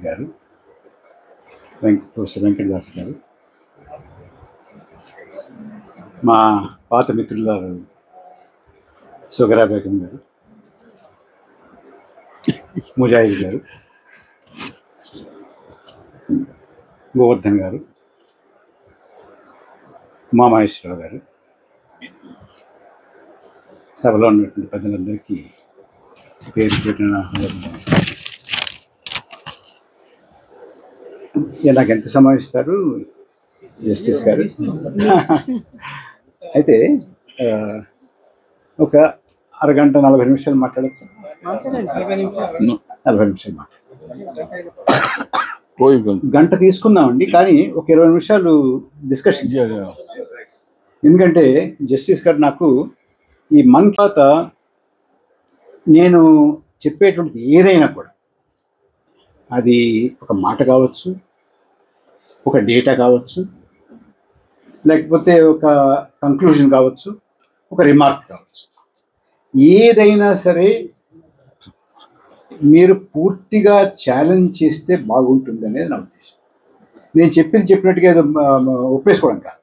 గారు, ప్రొఫెసర్ వెంకటదాస్ గారు, మా పాత మిత్రుల సుగరా బేగం గారు, ముజాహిద్ గారు, గోవర్ధన్ గారు, ఉమామహేశ్వరరావు గారు, సభలో ఉన్నటువంటి ప్రజలందరికీ పేరు పెట్టిన నమస్కారం. నాకు ఎంత సమయం ఇస్తారు జస్టిస్ గారు? అయితే ఒక అరగంట 40 నిమిషాలు మాట్లాడచ్చు. 40 నిమిషాలు గంట తీసుకుందామండి, కానీ ఒక 20 నిమిషాలు డిస్కషన్. ఎందుకంటే జస్టిస్ గారు నాకు ఈ మన్ కీ బాత్ నేను చెప్పేటువంటిది ఏదైనా కూడా అది ఒక మాట కావచ్చు, ఒక డేటా కావచ్చు, లేకపోతే ఒక కంక్లూజన్ కావచ్చు, ఒక రిమార్క్ కావచ్చు, ఏదైనా సరే మీరు పూర్తిగా ఛాలెంజ్ చేస్తే బాగుంటుంది అనేది నా ఉద్దేశం. నేను చెప్పినట్టుగా ఏదో ఒప్పేసుకోవడం కాదు.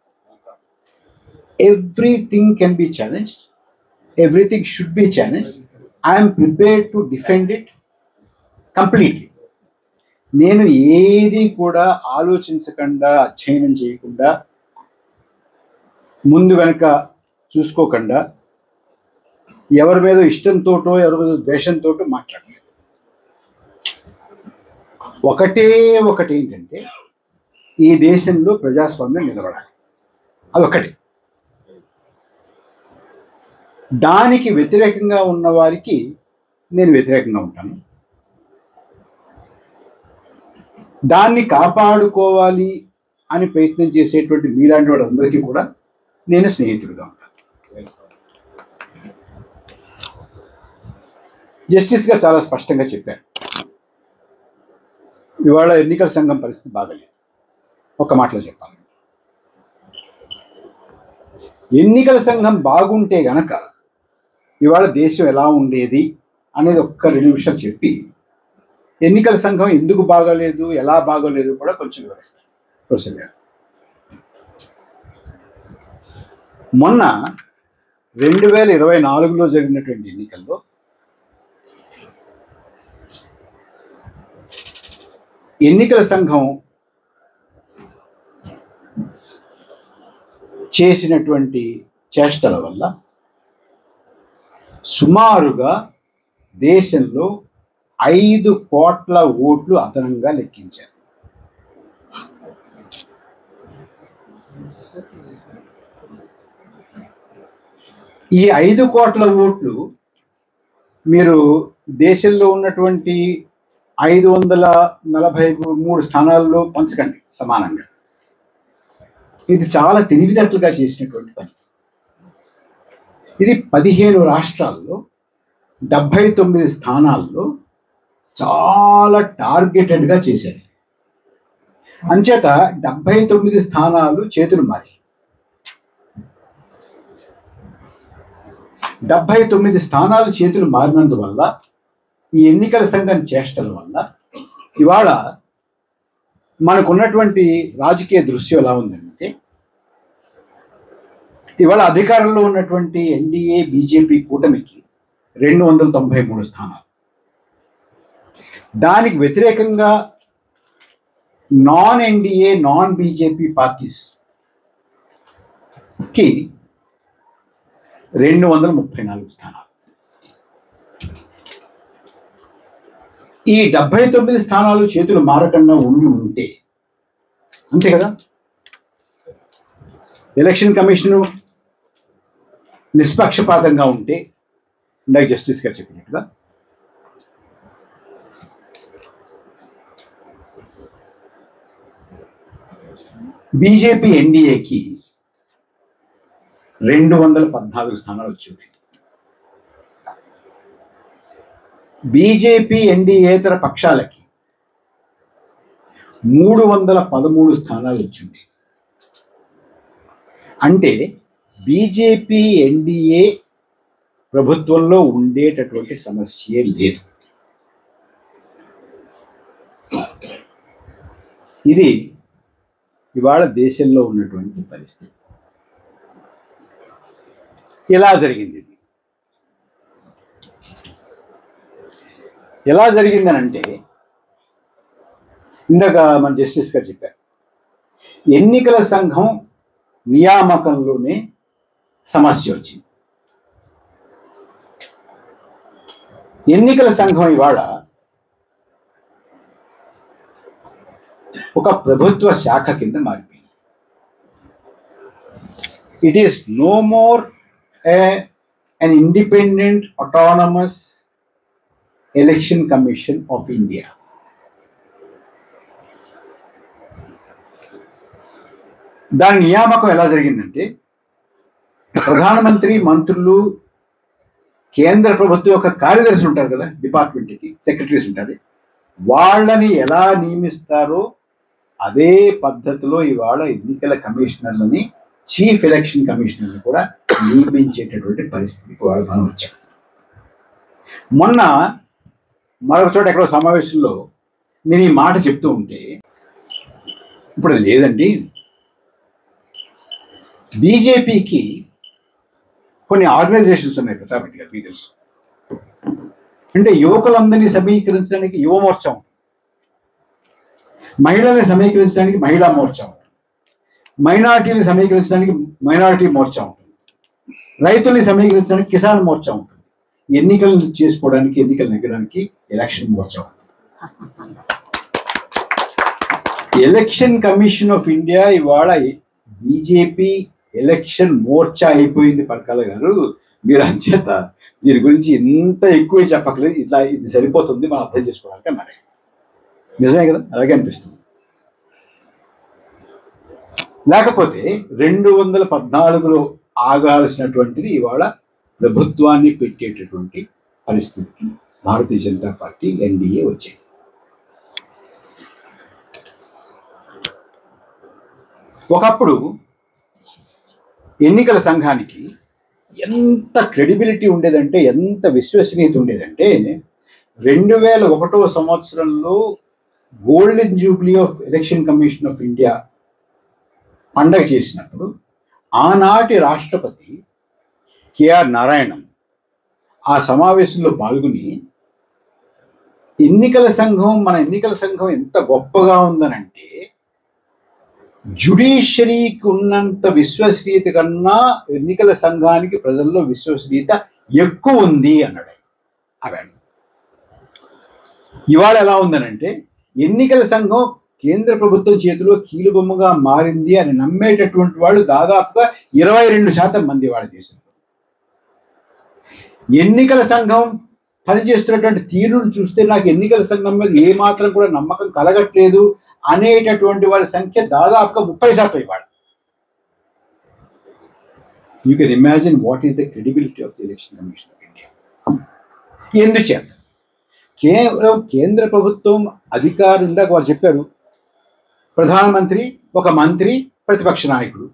Everything can be challenged, everything should be challenged. I'm prepared to defend it completely. నేను ఏది కూడా ఆలోచించకుండా, అధ్యయనం చేయకుండా, ముందు వెనక చూసుకోకుండా, ఎవరి మీద ఇష్టంతోటో ఎవరి మీద ద్వేషంతో మాట్లాడలేదు. ఒకటి ఏంటంటే ఈ దేశంలో ప్రజాస్వామ్యం నిలబడాలి, అదొకటి. దానికి వ్యతిరేకంగా ఉన్న వారికి నేను వ్యతిరేకంగా ఉంటాను. దాన్ని కాపాడుకోవాలి అని ప్రయత్నం చేసేటువంటి మీలాంటి వాళ్ళందరికీ కూడా నేను స్నేహితుడిగా ఉంటాను. జస్టిస్గా చాలా స్పష్టంగా చెప్పాను. ఇవాళ ఎన్నికల సంఘం పరిస్థితి బాగలేదు. ఒక మాటలో చెప్పాలి, ఎన్నికల సంఘం బాగుంటే గనక ఇవాళ దేశం ఎలా ఉండేది అనేది ఒక్క 2 నిమిషాలు చెప్పి, ఎన్నికల సంఘం ఎందుకు బాగోలేదు, ఎలా బాగోలేదు కూడా కొంచెం వివరిస్తాను. ప్రొఫెసర్ గారు, మొన్న 2024లో జరిగినటువంటి ఎన్నికల్లో ఎన్నికల సంఘం చేసినటువంటి చేష్టల వల్ల సుమారుగా దేశంలో 5 కోట్ల ఓట్లు అదనంగా లెక్కించారు. ఈ 5 కోట్ల ఓట్లు మీరు దేశంలో ఉన్నటువంటి 543 స్థానాల్లో పంచకండి సమానంగా. ఇది చాలా తెలివితేటలుగా చేసినటువంటి పని. ఇది 15 రాష్ట్రాల్లో 79 స్థానాల్లో చాలా టార్గెటెడ్గా చేశారు. అంచేత 79 స్థానాలు చేతులు మారి 79 స్థానాలు చేతులు మారినందువల్ల, ఈ ఎన్నికల సంఘం చేష్టల వల్ల ఇవాళ మనకున్నటువంటి రాజకీయ దృశ్యం ఎలా ఉందంటే, ఇవాళ అధికారంలో ఉన్నటువంటి ఎన్డీఏ బీజేపీ కూటమికి 293 స్థానాలు. దానికి వ్యతిరేకంగా నాన్ ఎన్డీఏ, నాన్ బీజేపీ పార్టీస్కి 234 స్థానాలు. ఈ 79 స్థానాలు చేతులు మారకుండా ఉంటే అంతే కదా. ఎలక్షన్ కమిషను నిష్పక్షపాతంగా ఉంటే, ఇందాక జస్టిస్ గారు చెప్పినట్టుగా, బీజేపీ ఎన్డీఏకి 214 స్థానాలు వచ్చాయి. బీజేపీ ఎన్డీఏతర పక్షాలకి 313 స్థానాలు వచ్చింది. అంటే బీజేపీ ఎన్డీఏ ప్రభుత్వంలో ఉండేటటువంటి సమస్యే లేదు. ఇది ఇవాళ దేశంలో ఉన్నటువంటి పరిస్థితి. ఎలా జరిగింది ఇది? ఎలా జరిగిందనంటే, ఇందాక మన జస్టిస్ గారు చెప్పారు, ఎన్నికల సంఘం నియామకంలోనే సమస్య వచ్చింది. ఎన్నికల సంఘం ఇవాళ ఒక ప్రభుత్వ శాఖ కింద మారిపోయింది. It is no more an independent autonomous election commission of India. దాని నియామకం ఎలా జరిగిందంటే, ప్రధానమంత్రి, మంత్రులు, కేంద్ర ప్రభుత్వం యొక్క కార్యదర్శులు ఉంటారు కదా, డిపార్ట్మెంట్కి సెక్రటరీస్ ఉంటారు, వాళ్ళని ఎలా నియమిస్తారో అదే పద్ధతిలో ఇవాళ ఎన్నికల కమిషనర్లని, చీఫ్ ఎలక్షన్ కమిషనర్ని కూడా నియమించేటటువంటి పరిస్థితికి వాళ్ళు మనం వచ్చాం. మొన్న మరొక చోట ఎక్కడో సమావేశంలో నేను ఈ మాట చెప్తూ ఉంటే, ఇప్పుడు అది లేదండి, బీజేపీకి కొన్ని ఆర్గనైజేషన్స్ ఉన్నాయి ప్రతాప్ రెడ్డి గారు, మీకు తెలుసు. అంటే యువకులందరినీ సమీకరించడానికి యువ మోర్చా ఉంటుంది, మహిళల్ని సమీకరించడానికి మహిళా మోర్చా ఉంటుంది, మైనారిటీని సమీకరించడానికి మైనారిటీ మోర్చా ఉంటుంది, రైతుల్ని సమీకరించడానికి కిసాన్ మోర్చా ఉంటుంది, ఎన్నికలు చేసుకోవడానికి, ఎన్నికలు నెగ్గడానికి ఎలక్షన్ మోర్చా ఉంటుంది. ఎలక్షన్ కమిషన్ ఆఫ్ ఇండియా ఇవాళ బీజేపీ ఎలక్షన్ మోర్చా అయిపోయింది. పర్కాల గారు, మీరు అంచేత దీని గురించి ఎంత ఎక్కువ చెప్పక్కలేదు, ఇట్లా ఇది సరిపోతుంది మనం అర్థం చేసుకోవడానికి అన్నాడు. నిజమే కదా, అలాగే అనిపిస్తుంది. లేకపోతే 214లో ఆగాల్సినటువంటిది ఇవాళ ప్రభుత్వాన్ని పెట్టేటటువంటి పరిస్థితికి భారతీయ జనతా పార్టీ, ఎన్డీఏ వచ్చాయి. ఒకప్పుడు ఎన్నికల సంఘానికి ఎంత క్రెడిబిలిటీ ఉండేదంటే, ఎంత విశ్వసనీయత ఉండేదంటే, 2001వ సంవత్సరంలో golden Jubilee of election commission of India పండగ చేసినప్పుడు ఆనాటి రాష్ట్రపతి కేఆర్ నారాయణన్ ఆ సమావేశంలో పాల్గొని, మన ఎన్నికల సంఘం ఎంత గొప్పగా ఉందనంటే, జ్యుడిషియరీకి ఉన్నంత విశ్వసనీయత కన్నా ఎన్నికల సంఘానికి ప్రజల్లో విశ్వసనీయత ఎక్కువ ఉంది అన్నాడు. అవన్నీ ఇవాళ ఎలా ఉందనంటే, ఎన్నికల సంఘం కేంద్ర ప్రభుత్వం చేతిలో కీలుబొమ్మగా మారింది అని నమ్మేటటువంటి వాళ్ళు దాదాపుగా 22% మంది వాళ్ళ దేశంలో. ఎన్నికల సంఘం పనిచేస్తున్నటువంటి తీరును చూస్తే నాకు ఎన్నికల సంఘం మీద ఏమాత్రం కూడా నమ్మకం కలగట్లేదు అనేటటువంటి వాళ్ళ సంఖ్య దాదాపుగా 30% ఇవాళ. You can imagine what is the credibility of the election commission of India. ఎందుచేత కేవలం కేంద్ర ప్రభుత్వం అధికారం, ఇందాక వారు చెప్పారు, ప్రధానమంత్రి, ఒక మంత్రి, ప్రతిపక్ష నాయకుడు,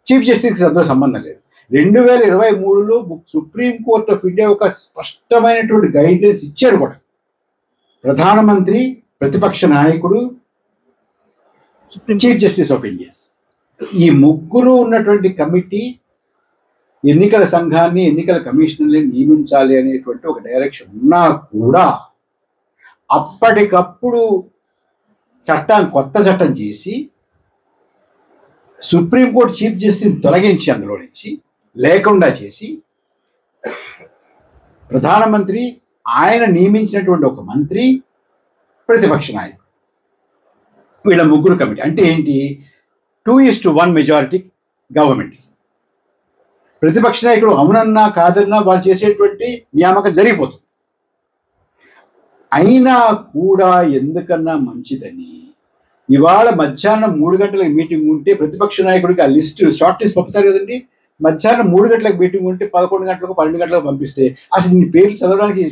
చీఫ్ జస్టిస్కి అందులో సంబంధం లేదు. 2023లో సుప్రీంకోర్టు ఆఫ్ ఇండియా ఒక స్పష్టమైనటువంటి గైడ్లైన్స్ ఇచ్చారు కూడా. ప్రధానమంత్రి, ప్రతిపక్ష నాయకుడు, చీఫ్ జస్టిస్ ఆఫ్ ఇండియా, ఈ ముగ్గురు ఉన్నటువంటి కమిటీ ఎన్నికల సంఘాన్ని, ఎన్నికల కమిషనర్ని నియమించాలి అనేటువంటి ఒక డైరెక్షన్ ఉన్నా కూడా అప్పటికప్పుడు కొత్త చట్టం చేసి సుప్రీంకోర్టు చీఫ్ జస్టిస్ తొలగించి అందులో నుంచి లేకుండా చేసి ప్రధానమంత్రి, ఆయన నియమించినటువంటి ఒక మంత్రి, ప్రతిపక్ష నాయకుడు, వీళ్ళ ముగ్గురు కమిటీ. అంటే ఏంటి? 2:1 మెజారిటీ గవర్నమెంట్. ప్రతిపక్ష నాయకుడు అవునన్నా కాదన్నా వాళ్ళు చేసేటువంటి నియామకం జరిగిపోతుంది. అయినా కూడా ఎందుకన్నా మంచిదని ఇవాళ మధ్యాహ్నం 3 గంటలకు మీటింగ్ ఉంటే ప్రతిపక్ష నాయకుడికి ఆ షార్ట్ లిస్ట్ పంపుతారు కదండి. మధ్యాహ్నం 3 గంటలకు మీటింగ్ ఉంటే 11 గంటలకు 12 గంటలకు పంపిస్తే అసలు ఇన్ని పేర్లు చదవడానికి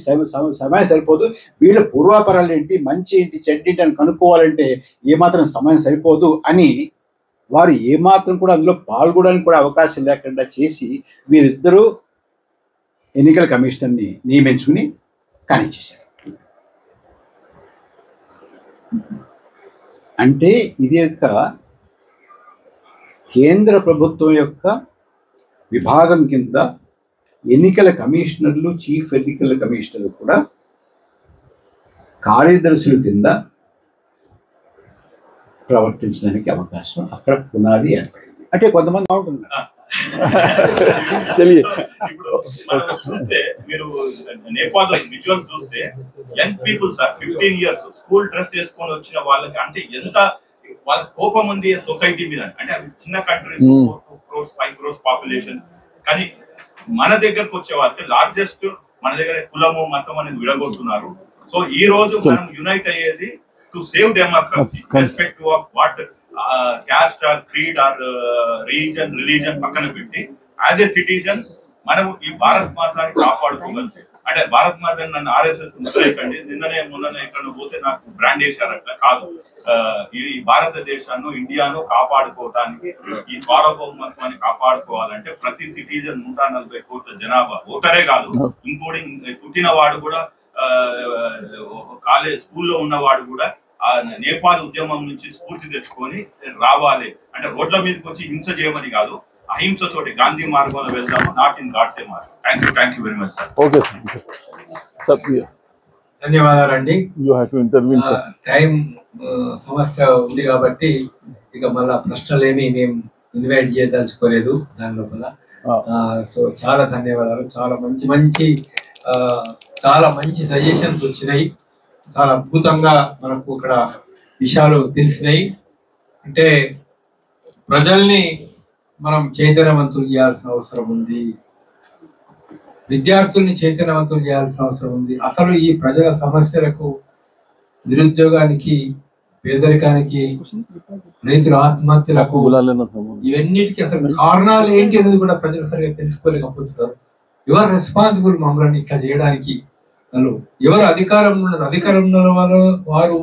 సమయం సరిపోదు. వీళ్ళ పూర్వాపరాలు ఏంటి, మంచి ఏంటి, చెడ్డ ఏంటి అని కనుక్కోవాలంటే ఏమాత్రం సమయం సరిపోదు అని వారు ఏమాత్రం కూడా అందులో పాల్గొనడానికి కూడా అవకాశం లేకుండా చేసి వీరిద్దరూ ఎన్నికల కమిషనర్ని నియమించుకుని కానిచ్చేశారు. అంటే ఇది యొక్క కేంద్ర ప్రభుత్వం యొక్క విభాగం కింద ఎన్నికల కమిషనర్లు, చీఫ్ ఎన్నికల కమిషనర్లు కూడా కార్యదర్శుల కింద ప్రవర్తించడానికి అవకాశం అక్కడ పునాది ఏర్పడింది. అంటే కొంతమంది ఉంటుంది. ఇప్పుడు మనం చూస్తే మీరు నేపాల్ విజువల్ చూస్తే young people sir 15 years school dress వేసుకొని వచ్చిన వాళ్ళకి అంటే ఎంత వాళ్ళ కోపం ఉంది సొసైటీ మీద. అంటే అది చిన్న కంట్రీస్ 4 crores 5 crores పాపులేషన్, కానీ మన దగ్గరకు వచ్చే వాళ్ళకి లార్జెస్ట్ మన దగ్గర కులము మతం అనేది విడగొడుతున్నారు. సో ఈ రోజు మనం యునైట్ అయ్యేది to save democracy respective of what caste or creed or religion పక్కన పెట్టి యాజ్ ఏ సిటిజన్ మనము ఈ భారత్ మాతాని కాపాడుకోగలితే. అంటే భారత్ మాతని నన్ను RSS ముద్రేకండి, మొన్ననే ఇక్కడ పోతే నాకు బ్రాండ్ వేశారు, అట్లా కాదు. ఈ భారతదేశాన్ని ఇండియాను కాపాడుకోవడానికి ఈ సార్వభౌమత్వాన్ని కాపాడుకోవాలంటే ప్రతి సిటిజన్ 140 కోట్ల జనాభా ఓటరే కాదు, ఇంక్లూడింగ్ పుట్టిన వాడు కూడా కాలేజ్ స్కూల్లో ఉన్నవాడు కూడా ఆ నేపాల్ ఉద్యమం నుంచి స్ఫూర్తి తెచ్చుకొని రావాలి. అంటే రోడ్ల మీదకి వచ్చి హింస చేయమని కాదు, అహింసతోటి గాంధీ మార్గంలో వెళ్దాము, నాట్ ఇన్ గాడ్సే మార్గం. Thank you very much sir. Okay sir, ధన్యవాదాలండి. టైం సమస్య ఉంది కాబట్టి ఇక మళ్ళా ప్రశ్నలేమి మేము ఇన్వైట్ చేయదలుచుకోలేదు దాని లోపల. సో చాలా ధన్యవాదాలు. చాలా మంచి సజెషన్స్ వచ్చినాయి. చాలా అద్భుతంగా మనకు ఇక్కడ విషయాలు తెలిసినాయి. అంటే ప్రజల్ని మనం చైతన్యవంతులు చేయాల్సిన అవసరం ఉంది, విద్యార్థుల్ని చైతన్యవంతులు చేయాల్సిన అవసరం ఉంది. అసలు ఈ ప్రజల సమస్యలకు, నిరుద్యోగానికి, పేదరికానికి, రైతుల ఆత్మహత్యలకు, ఇవన్నిటికీ అసలు కారణాలు ఏంటి అనేది కూడా ప్రజలు సరిగా తెలుసుకోలేకపోతున్నారు. ఎవరు రెస్పాన్సిబుల్ మమ్మల్ని ఇట్లా చేయడానికి? ఎవరు అధికారంలో ఉన్నారు? అధికారంలో వారు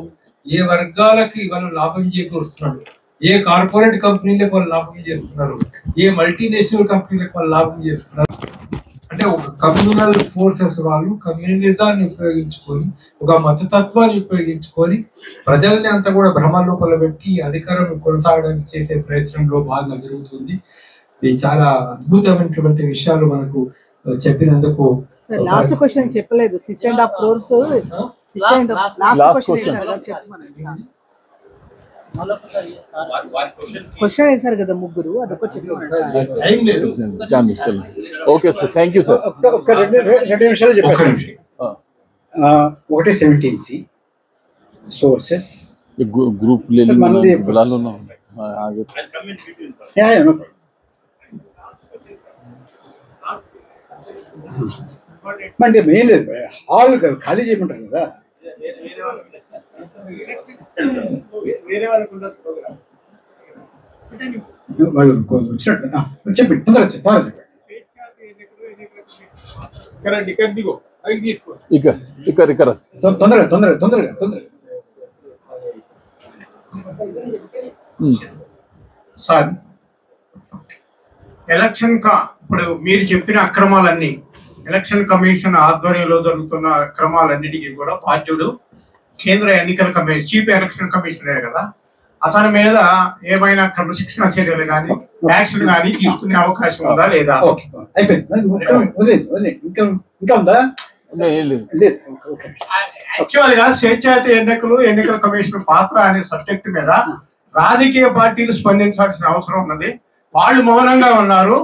ఏ వర్గాలకి వాళ్ళు లాభం చేకూరుస్తున్నారు? ఏ కార్పొరేట్ కంపెనీలకు వాళ్ళు లాభం చేస్తున్నారు? ఏ మల్టీనేషనల్ కంపెనీలకు వాళ్ళు లాభం చేస్తున్నారు? అంటే ఒక కమ్యూనల్ ఫోర్సెస్ వాళ్ళు కమ్యూనిజాన్ని ఉపయోగించుకొని, ఒక మతతత్వాన్ని ఉపయోగించుకొని ప్రజల్ని అంతా కూడా భ్రమ లోపల పెట్టి అధికారం కొనసాగడానికి చేసే ప్రయత్నంలో భాగంగా జరుగుతుంది. ఇది చాలా అద్భుతమైనటువంటి విషయాలు మనకు చెప్పినందుకు. లాస్ట్ క్వశ్చన్ చెప్పలేదు. 6.5 crores క్వశ్చన్ వేశారు కదా ముగ్గురు, అదొకటి చెప్పండి. Okay sir, thank you sir. ఒక 2 నిమిషాలు చెప్పేస్తాను. ఒకటి 17C సోర్సెస్ గ్రూప్ అంటే మెయిన్ లేదు, హాల్ ఖాళీ చేయమంటారు కదా. వాళ్ళు వచ్చినట్టు చెప్పి తొందరగా చెప్పండి. తొందరగా సార్, ఎలక్షన్ ఇప్పుడు మీరు చెప్పిన అక్రమాలన్నీ, ఎలక్షన్ కమిషన్ ఆధ్వర్యంలో జరుగుతున్న అక్రమాలన్నిటికీ కూడా బాధ్యుడు కేంద్ర ఎన్నికల కమిషన్, చీఫ్ ఎలక్షన్ కమిషనర్ కదా. అతని మీద ఏమైనా క్రమశిక్షణ చర్యలు కానీ యాక్షన్ కానీ తీసుకునే అవకాశం ఉందా లేదా? ఇంకా ఉందా? యాక్చువల్ గా స్వేచ్ఛాయుత ఎన్నికల కమిషన్ పాత్ర అనే సబ్జెక్ట్ మీద రాజకీయ పార్టీలు స్పందించాల్సిన అవసరం ఉన్నది. వాళ్ళు మౌనంగా ఉన్నారు.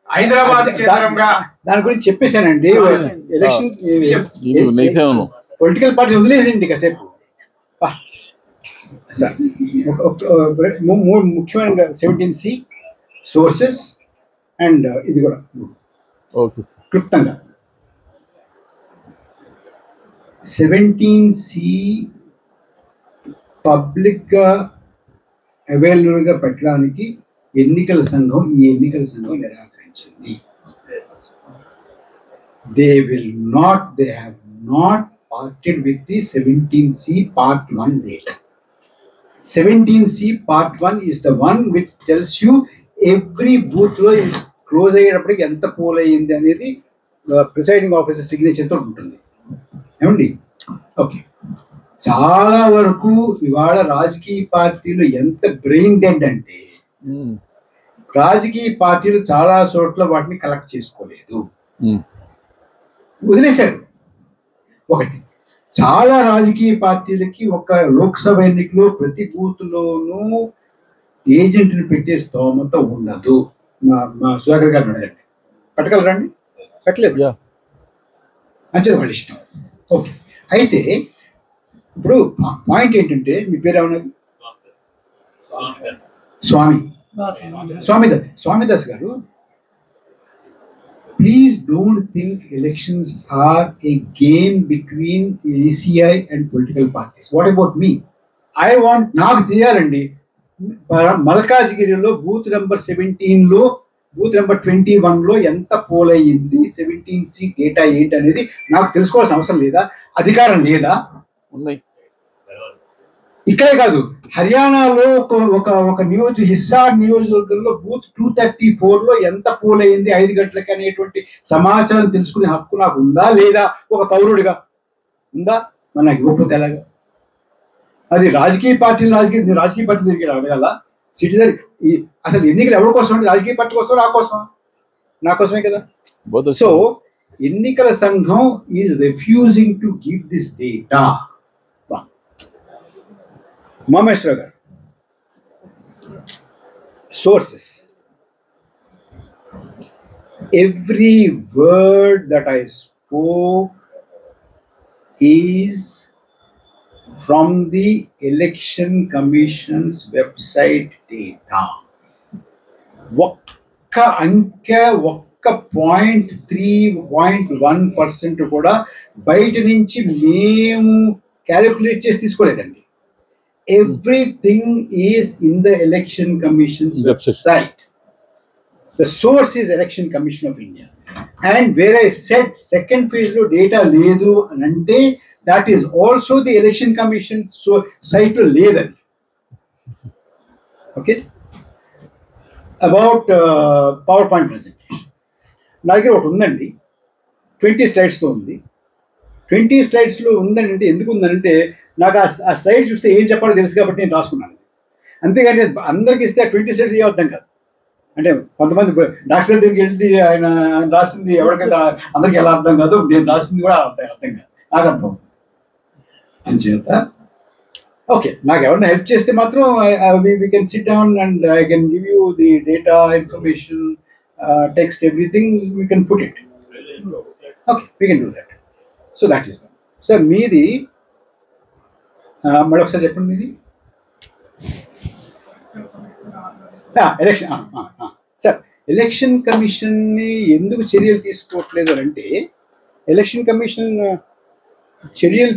హైదరాబాద్ కేంద్రంగా దాని గురించి చెప్పేశానండి. ఎలక్షన్ పొలిటికల్ పార్టీ వదిలేసిండి కాసేపు. ముఖ్యమైన 17C సోర్సెస్ అండ్ ఇది కూడా క్లుప్తంగా 17C పబ్లిక్ గా అవైలబుల్ గా పెట్టడానికి ఈ ఎన్నికల సంఘం నిరాకరించింది. They have not parted with the 17C Part 1 data. 17C Part 1 is the one which tells you every booth లో క్లోజ్ అయ్యేటప్పటికి ఎంత పోల్ అయ్యింది అనేది ప్రిసైడింగ్ ఆఫీసర్ సిగ్నేచర్ తో ఉంటుంది. ఏమండి? ఓకే, చాలా వరకు ఇవాళ రాజకీయ పార్టీలు ఎంత బ్రెయిన్ డెడ్ అంటే రాజకీయ పార్టీలు చాలా చోట్ల వాటిని కలెక్ట్ చేసుకోలేదు, వదిలేశారు. ఒకటి, చాలా రాజకీయ పార్టీలకి ఒక లోక్సభ ఎన్నికలో ప్రతి బూత్లోనూ ఏజెంట్ని పెట్టే స్తోమత ఉండదు. మా సుధాకర్ గారు అడగండి, పెట్టగలరండి? పెట్టలేదు, అంతే వాళ్ళ ఇష్టం. ఓకే, అయితే ఇప్పుడు పాయింట్ ఏంటంటే, మీ పేరు ఏమన్నది? స్వామిదాస్ గారు, please don't think elections are a game between ECI and political parties. What about me? I want, నాకు తెలియాలండి, మల్కాజ్గిరిలో బూత్ నెంబర్ 17లో బూత్ నెంబర్ 21లో ఎంత పోల్ అయ్యింది, 17C డేటా ఏంటి అనేది నాకు తెలుసుకోవాల్సిన అవసరం లేదా? అధికారం లేదా? ఉన్నాయి. ఇక్కడే కాదు, హర్యానాలో ఒక హిస్సార్ నియోజకవర్గంలో బూత్ 234లో ఎంత పోల్ అయ్యింది 5 గంటలకి అనేటువంటి సమాచారం తెలుసుకునే హక్కు నాకు ఉందా లేదా? ఒక పౌరుడిగా ఉందా? మరి నాకు ఇవ్వకపోతే ఎలాగా? అది రాజకీయ పార్టీ దగ్గర అడగాల? సిటిజన్ అసలు ఎన్నికలు ఎవరి కోసం అంటే రాజకీయ పార్టీ కోసం, నా కోసమే కదా. సో ఎన్నికల సంఘం is refusing to give this data. Umameshwara గారు, sources, every word that I spoke is from the Election Commission's website data. ఒక్క అంకె, ఒక్క 0.3-0.1% కూడా బయట నుంచి మేము క్యాలిక్యులేట్ చేసి తీసుకోలేదండి. Everything is in the Election Commission's website. The source is Election Commission of India. And where I said second phase lo data ledu anante, that is also the Election Commission site lo ledani. Okay? About PowerPoint presentation. నా దగ్గర ఒకటి ఉందండి, 20 slides తో ఉంది. 20 slides-లో ఉందంటే ఎందుకు ఉందంటే, నాకు ఆ స్లైడ్ చూస్తే ఏం చెప్పాలో తెలుసు కాబట్టి నేను రాసుకున్నాను. అంతేగాని అందరికి ఇస్తే 20 slides ఏ అర్థం కాదు. అంటే కొంతమంది డాక్టర్ దగ్గరికి వెళ్తే ఆయన రాసింది ఎవరికైతే అందరికి ఎలా అర్థం కాదు, నేను రాసింది కూడా అర్థం కాదు, నాకు అర్థం అంచేత. ఓకే, నాకు ఎవరైనా హెల్ప్ చేస్తే మాత్రం we can SIT down and I can give you the data, information, text, everything we can put it. Okay, we can do that. So that is one. Sir మీది మళ్ళీ ఒకసారి చెప్పండి మీది. ఎలక్షన్. సార్, ఎలక్షన్ కమిషన్ని ఎందుకు చర్యలు తీసుకోవట్లేదు అంటే, election commission చర్యలు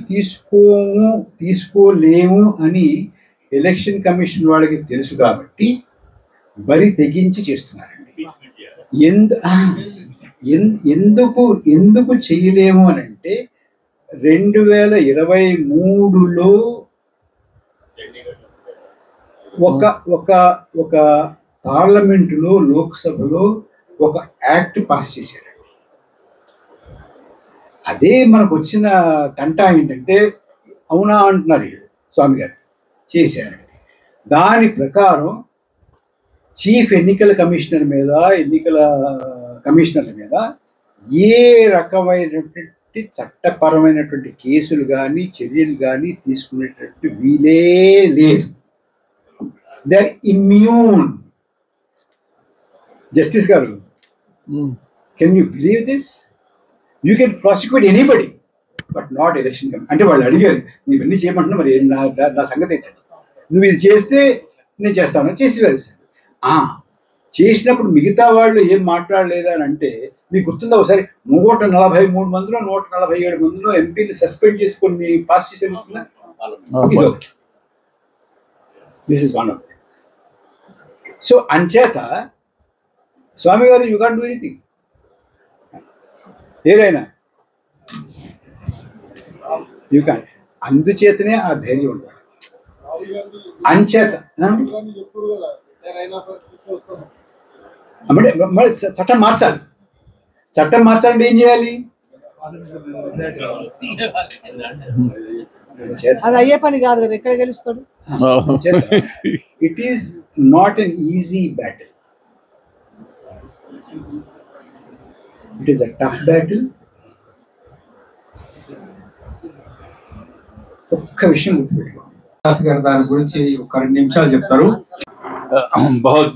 తీసుకోలేము అని ఎలక్షన్ కమిషన్ వాళ్ళకి తెలుసు కాబట్టి బరి తెగించి చేస్తున్నారండి. ఎందుకు చేయలేము అని అంటే, 2023లో ఒక పార్లమెంటులో, లోక్సభలో ఒక యాక్ట్ పాస్ చేశారండి. అదే మనకు వచ్చిన తంటా ఏంటంటే, అవునా అంటున్నారు స్వామి గారు, చేశారండి. దాని ప్రకారం చీఫ్ ఎన్నికల కమిషనర్ మీద, ఎన్నికల కమిషనర్ల మీద ఏ రకమైనటువంటి చట్టపరమైనటువంటి కేసులు కానీ చర్యలు కానీ తీసుకునేటట్టు వీలే లేదు. They are immune. జస్టిస్ గారు, can you believe this? You can prosecute anybody but not election commission. అంటే వాళ్ళు అడిగారు, నువ్వు ఇవన్నీ చేయమంటున్నా, మరి నా సంగతి ఏంటంటే, నువ్వు ఇది చేస్తే నేను చేస్తాను, చేసేవారు సార్. చేసినప్పుడు మిగతా వాళ్ళు ఏం మాట్లాడలేదు అని అంటే, మీకు గుర్తుందా ఒకసారి 143 మందిలో 147 మందిలో ఎంపీలు సస్పెండ్ చేసి కొన్ని పాస్ చేశారు. ఇదొకటి. This is one of the. So అంచేత స్వామి గారు, యూ కాంట్ డూ ఎనీథింగ్. ఏదైనా యూ కాంట్. అందుచేతనే ఆ ధైర్యం ఉండాలి. అంచేత మరి చట్టం మార్చాలి. చట్టం మార్చాలంటే ఏం చేయాలి? అది అయ్యే పని కాదు కదా, ఎక్కడ గెలుస్తాడు? It is not an easy battle, it is a tough battle. ఒక్క విషయం గుర్తుపెట్టుకోండి, దాస్ గారు దాని గురించి ఒక 2 నిమిషాలు చెప్తారు. बहुत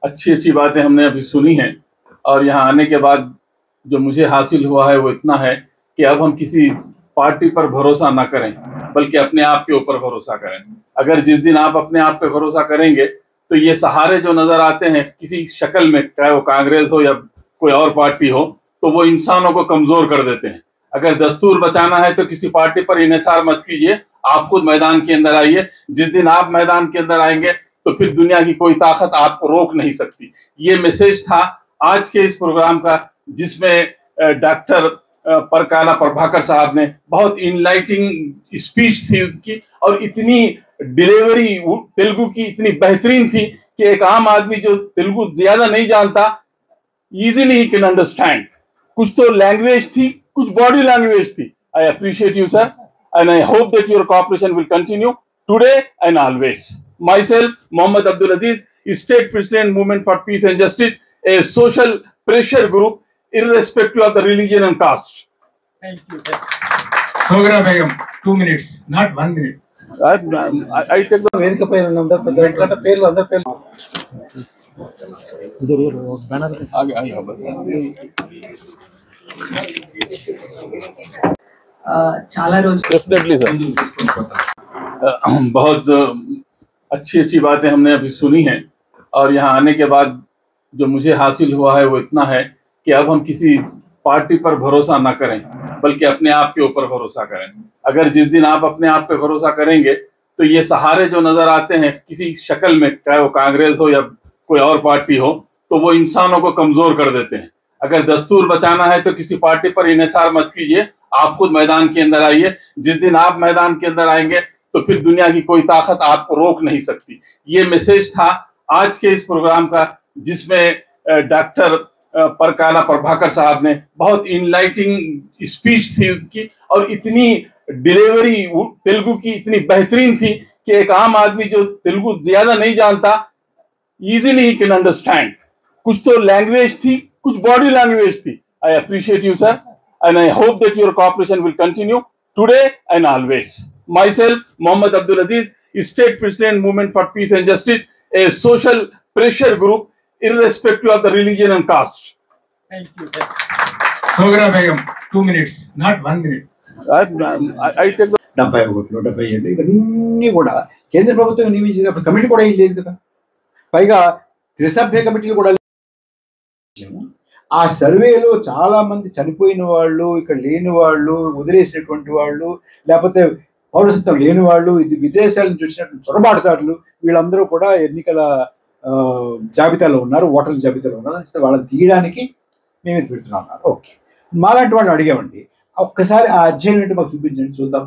अच्छी अच्छी बातें हमने अभी सुनी हैं और यहाँ आने के बाद जो मुझे हासिल हुआ है वो इतना है कि अब हम किसी पार्टी पर भरोसा ना करें बल्कि अपने आप के ऊपर भरोसा करें. अगर जिस दिन आप अपने आप पे भरोसा करेंगे तो ये सहारे जो नजर आते हैं किसी शक्ल में, चाहे वो कांग्रेस हो या कोई और पार्टी हो, तो वो इंसानों को कमजोर कर देते हैं. अगर दस्तूर बचाना है तो किसी पार्टी पर इन्हिसार मत कीजिए, आप खुद मैदान के अंदर आइए. जिस दिन आप मैदान के अंदर आएंगे तो फिर दुनिया की कोई ताकत आपको रोक नहीं सकती. ये मैसेज था आज के इस प्रोग्राम का, जिसमें डॉक्टर परकाला प्रभाकर साहब ने बहुत इनलाइटिंग स्पीच थी उनकी, और इतनी डिलीवरी तेलुगु की इतनी बेहतरीन थी कि एक आम आदमी जो तेलुगु ज्यादा नहीं जानता इजीली ही कैन अंडरस्टैंड. कुछ तो लैंग्वेज थी, कुछ बॉडी लैंग्वेज थी. I appreciate you sir and I hope that your cooperation will continue today and always. Myself, Mohammad Abdul Aziz, State President, Movement for Peace and Justice, a social pressure group irrespective of the religion and caste. Thank you. Sogra Begum, 2 minutes, not 1 minute. I take the వేదిక పైన ఉన్న అందరి పెద్ద ఎందుకంటే పేర్లు అందరి పేర్లు आगे बस. చాలా రోజు डेफिनेटली सर. बहुत अच्छी अच्छी बातें हमने अभी सुनी हैं और यहाँ आने के बाद जो मुझे हासिल हुआ है वो इतना है कि अब हम किसी पार्टी पर भरोसा ना करें बल्कि अपने आप के ऊपर भरोसा करें. अगर जिस दिन आप अपने आप पे भरोसा करेंगे तो ये सहारे जो नजर आते हैं किसी शक्ल में, चाहे वो कांग्रेस हो या कोई और पार्टी हो, तो वो इंसानों को कमजोर कर देते हैं. अगर दस्तूर बचाना है तो किसी पार्टी पर इन्हिसार मत कीजिए, आप खुद मैदान के अंदर आइए. जिस दिन आप मैदान के अंदर आएंगे तो फिर दुनिया की कोई ताकत आपको रोक नहीं सकती. ये मैसेज था आज के इस प्रोग्राम का, जिसमें डॉक्टर परकाला प्रभाकर साहब ने बहुत इनलाइटिंग स्पीच थी उनकी, और इतनी डिलीवरी तेलुगु की इतनी बेहतरीन थी कि एक आम आदमी जो तेलुगु ज्यादा नहीं जानता इजीली ही कैन अंडरस्टैंड. कुछ तो लैंग्वेज थी, कुछ बॉडी लैंग्वेज थी. I appreciate you sir and I hope that your cooperation will continue today and always. Myself, Mohammad Abdul Aziz, State President, Movement for Peace and Justice, a social pressure group irrespective of the religion and caste. Thank you. Sogra Begum, 2 minutes, not 1 minute. I take the 71 ఇవన్నీ కూడా కేంద్ర ప్రభుత్వం నియమించింది. అప్పుడు committee కూడా ఏం లేదు కదా, పైగా త్రిసభ్య కమిటీలు కూడా. ఆ సర్వేలో చాలా మంది చనిపోయిన వాళ్ళు, ఇక్కడ లేని వాళ్ళు, వదిలేసినటువంటి వాళ్ళు, లేకపోతే పౌరసత్వం లేని వాళ్ళు, ఇది విదేశాల నుంచి వచ్చినటువంటి చొరబాటుదారులు, వీళ్ళందరూ కూడా ఎన్నికల జాబితాలో ఉన్నారు, ఓటర్ల జాబితాలో ఉన్నారు. వాళ్ళని తీయడానికి మేము ఇది పెడుతున్నాం అన్నారు. ఓకే, మాలాంటి వాళ్ళని అడిగామండి, ఒక్కసారి ఆ అధ్యయనం ఏంటో మాకు చూపించండి, చూద్దాం.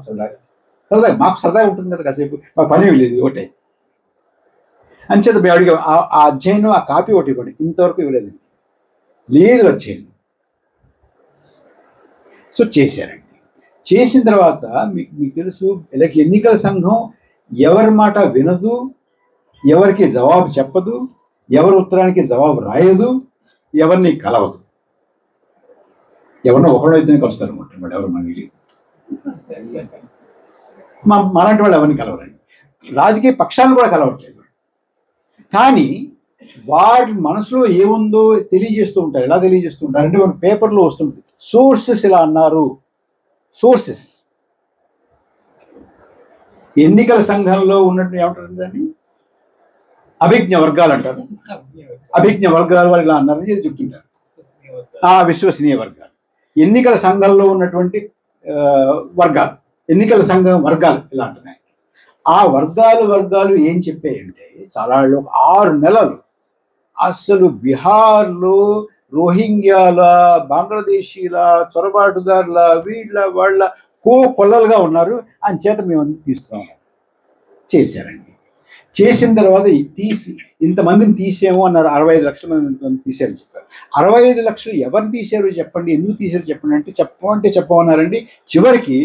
సరదాగా మాకు సరదాగా ఉంటుంది కదా, కాసేపు మాకు పని లేదు ఒకటే అంచేత మేము అడిగాం. ఆ అధ్యయనం, ఆ కాపీ ఒకటి ఇవ్వండి. ఇంతవరకు ఇవ్వలేదు, లేదు వచ్చేది. సో చేశారండి. చేసిన తర్వాత మీకు తెలుసు, ఎన్నికల సంఘం ఎవరి మాట వినదు, ఎవరికి జవాబు చెప్పదు, ఎవరి ఉత్తరానికి జవాబు రాయదు, ఎవరిని కలవదు. ఎవరినో ఒకడో ఇద్దరిని కలుస్తారు అనమాట, వాడు ఎవరు మనకి తెలియదు. మనలాంటి వాళ్ళు ఎవరిని కలవరండి, రాజకీయ పక్షాలను కూడా కలవట్లేదు. కానీ వాడి మనసులో ఏముందో తెలియజేస్తూ ఉంటారు. ఎలా తెలియజేస్తూ ఉంటారు అంటే, వాడి పేపర్లో వస్తుంటుంది, సోర్సెస్ ఇలా అన్నారు. సోర్సెస్ ఎన్నికల సంఘంలో ఉన్నట్టు ఏమంటారు దాన్ని, అభిజ్ఞ వర్గాలు అంటారు. అభిజ్ఞ వర్గాలు వాళ్ళు ఇలా అన్నారని చెప్తుంటారు. ఆ విశ్వసనీయ వర్గాలు, ఎన్నికల సంఘంలో ఉన్నటువంటి వర్గాలు, ఎన్నికల సంఘం వర్గాలు ఇలా అంటున్నాయి. ఆ వర్గాలు ఏం చెప్పాయంటే, చాలా 6 నెలలు అసలు బీహార్లో రోహింగ్యాల, బంగ్లాదేశీల, చొరబాటుదారుల, వీళ్ళ వాళ్ళ కొల్లలుగా ఉన్నారు అని చేత మేము తీస్తున్నాం చేశారండి. చేసిన తర్వాత తీసి ఇంతమందిని తీసాము అన్నారు, 65 లక్షల మంది తీసారు చెప్పారు. 65 లక్షలు ఎవరు తీశారు చెప్పండి, ఎందుకు తీశారు చెప్పండి అంటే చెప్పమన్నారండి. చివరికి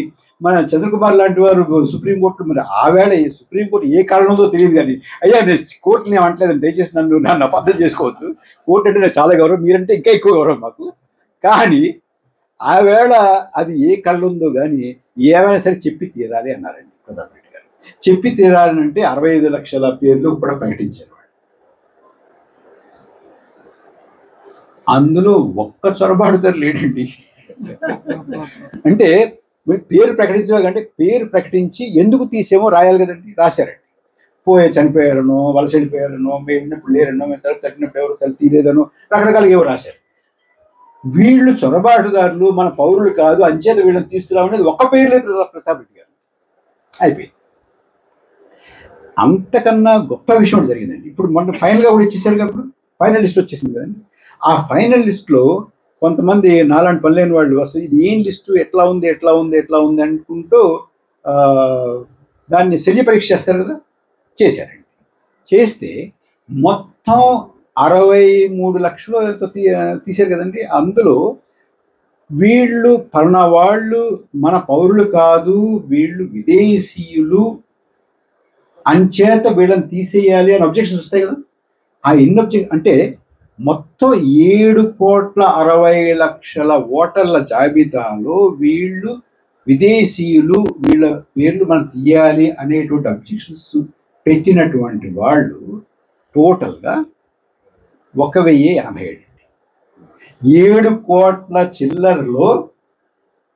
మన చంద్రకుమార్ లాంటి వారు సుప్రీంకోర్టు, మరి ఆవేళ సుప్రీంకోర్టు ఏ కారణంలో తెలియదు కానీ, అయ్యా నేను కోర్టుని ఏమంటలేదని దయచేసి నన్ను అబద్ధం చేసుకోవద్దు, కోర్టు అంటే నాకు చాలా గౌరవం, మీరంటే ఇంకా ఎక్కువ గౌరవం మాకు, కానీ ఆవేళ అది ఏ కళ్ళ ఉందో కానీ ఏమైనా సరే చెప్పి తీరాలి అన్నారండి ప్రతాప్ రెడ్డి గారు. చెప్పి తీరాలని అంటే 65 లక్షల పేర్లు కూడా ప్రకటించారు. అందులో ఒక్క చొరబాటుదారు లేడండి. అంటే పేరు ప్రకటించకంటే పేరు ప్రకటించి ఎందుకు తీసేమో రాయాలి కదండి, రాశారండి. చనిపోయారనో, వలస వెళ్ళిపోయారనో, మేము వెళ్ళినప్పుడు లేరనో, మేము తలుపు తట్టినప్పుడు ఎవరు తలుపు తీరేదనో, రకరకాలుగా ఏవో రాశారు. వీళ్ళు చొరబాటుదారులు, మన పౌరులు కాదు, అంచేత వీళ్ళని తీస్తున్నాం అనేది ఒక్క పేరులే ప్రతాప్ రెడ్డి గారు. అయిపోయింది. అంతకన్నా గొప్ప విషయం జరిగిందండి. ఇప్పుడు మొన్న ఫైనల్గా కూడా ఇచ్చేసారు కదా, ఇప్పుడు ఫైనల్ లిస్ట్ వచ్చేసింది కదండి. ఆ ఫైనల్ లిస్ట్లో కొంతమంది నాలాంటి పని లేని వాళ్ళు అసలు ఇది ఏం లిస్టు, ఎట్లా ఉంది అనుకుంటూ దాన్ని శల్య పరీక్ష చేస్తారు కదా, చేశారండి. చేస్తే మొత్తం 63 లక్షలు తీశారు కదండి. అందులో వీళ్ళు పలానా వాళ్ళు మన పౌరులు కాదు, వీళ్ళు విదేశీయులు, అంచేత వీళ్ళని తీసేయాలి అని అబ్జెక్షన్స్ వస్తాయి కదా. ఆ ఎన్ని అబ్జెక్షన్ అంటే మొత్తం 7,60,00,000 ఓటర్ల జాబితాలో వీళ్ళు విదేశీయులు, వీళ్ళ పేర్లు మనం తీయాలి అనేటువంటి అబ్జెక్షన్స్ పెట్టినటువంటి వాళ్ళు టోటల్గా 1,087. 7 కోట్ల చిల్లరలో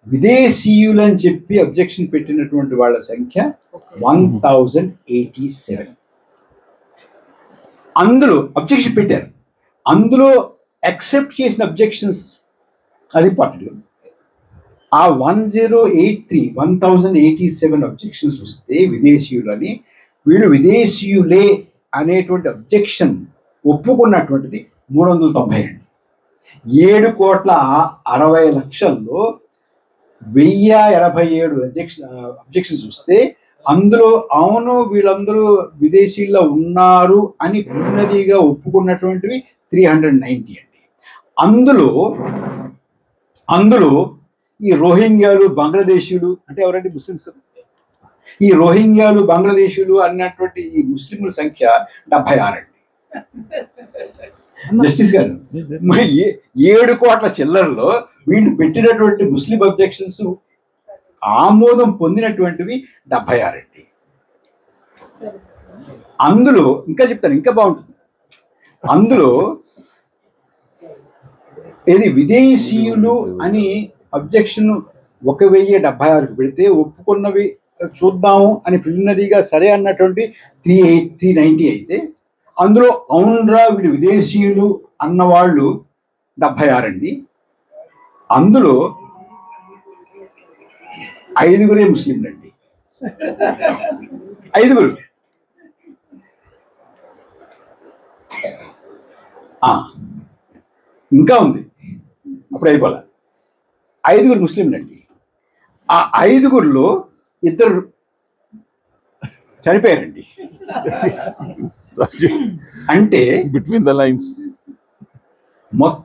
విదేశీయులు అని చెప్పి అబ్జెక్షన్ పెట్టినటువంటి వాళ్ళ సంఖ్య 1087. అందులో అబ్జెక్షన్ పెట్టారు, అందులో యాక్సెప్ట్ చేసిన అబ్జెక్షన్స్ అది ఇంపార్టెంట్. ఆ 1087 అబ్జెక్షన్స్ వస్తే విదేశీయులని, వీళ్ళు విదేశీయులే అనేటువంటి అబ్జెక్షన్ ఒప్పుకున్నటువంటిది 390 అండి. 7,60,00,000లో 1,087 అబ్జెక్షన్స్ వస్తే అందులో అవును వీళ్ళందరూ విదేశీల్లో ఉన్నారు అని ప్రిలిమినరీగా ఒప్పుకున్నటువంటివి 390 అండి. అందులో ఈ రోహింగ్యాలు, బంగ్లాదేశీయులు అంటే ఎవరంటే ముస్లిమ్స్ కదా, ఈ రోహింగ్యాలు, బంగ్లాదేశీయులు అన్నటువంటి ఈ ముస్లింల సంఖ్య 76 అండి. జస్టిస్ గారు, 7 కోట్ల చిల్లరలో వీళ్ళు పెట్టినటువంటి ముస్లిం అబ్జెక్షన్స్ ఆమోదం పొందినటువంటివి 76 అండి. అందులో ఇంకా చెప్తాను, ఇంకా బాగుంటుంది. అందులో ఇది విదేశీయులు అని అబ్జెక్షన్ 1,076 పెడితే ఒప్పుకున్నవి చూద్దాము అని ప్రిలిమినరీగా సరే అన్నటువంటి 390 అయితే అందులో అవునరా వీళ్ళు విదేశీయులు అన్నవాళ్ళు 76 అండి. అందులో 5 ముస్లింలు అండి. 5 ఇంకా ఉంది, అప్పుడు అయిపోలే. 5 ముస్లింలు అండి. ఆ 5లో 2 చనిపోయారండి. అంటే బిట్వీన్ ద లైన్స్ మొత్తం